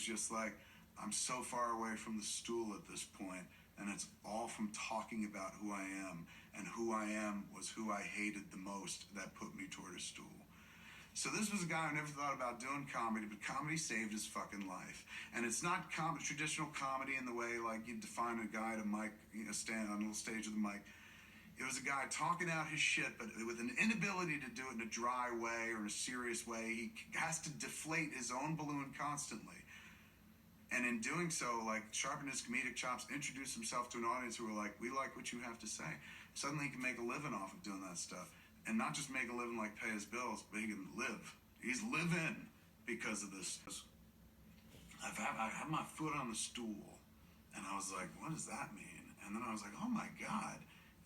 just like, I'm so far away from the stool at this point, and it's all from talking about who I am, and who I am was who I hated the most that put me toward a stool. So this was a guy who never thought about doing comedy, but comedy saved his fucking life. And it's not traditional comedy in the way like you define a guy at a mic, stand on a little stage with a mic. It was a guy talking out his shit, but with an inability to do it in a dry way or in a serious way. He has to deflate his own balloon constantly. And in doing so, like, sharpen his comedic chops, introduce himself to an audience who are like, we like what you have to say. Suddenly he can make a living off of doing that stuff. And not just make a living like pay his bills, but he can live. He's living because of this. I had my foot on the stool, and I was like, what does that mean? And then I was like, oh my God,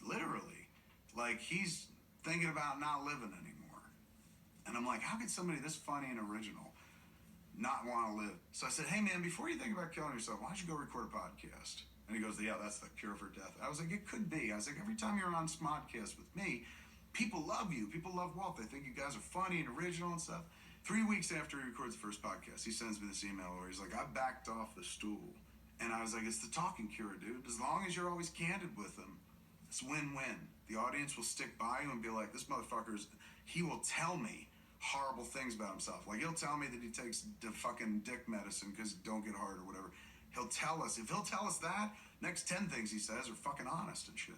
literally. Like, he's thinking about not living anymore. And I'm like, how could somebody this funny and original not want to live? So I said, hey man, before you think about killing yourself, why don't you go record a podcast? And he goes, yeah, that's the cure for death. I was like, it could be. I was like, every time you're on Smodcast with me, people love you. People love Walt. They think you guys are funny and original and stuff. 3 weeks after he records the first podcast, he sends me this email where he's like, I backed off the stool. And I was like, it's the talking cure, dude. As long as you're always candid with them, it's win-win. The audience will stick by you and be like, this motherfucker's, he will tell me horrible things about himself. Like, he'll tell me that he takes the fucking dick medicine because don't get hard or whatever. He'll tell us. If he'll tell us that, next 10 things he says are fucking honest and shit.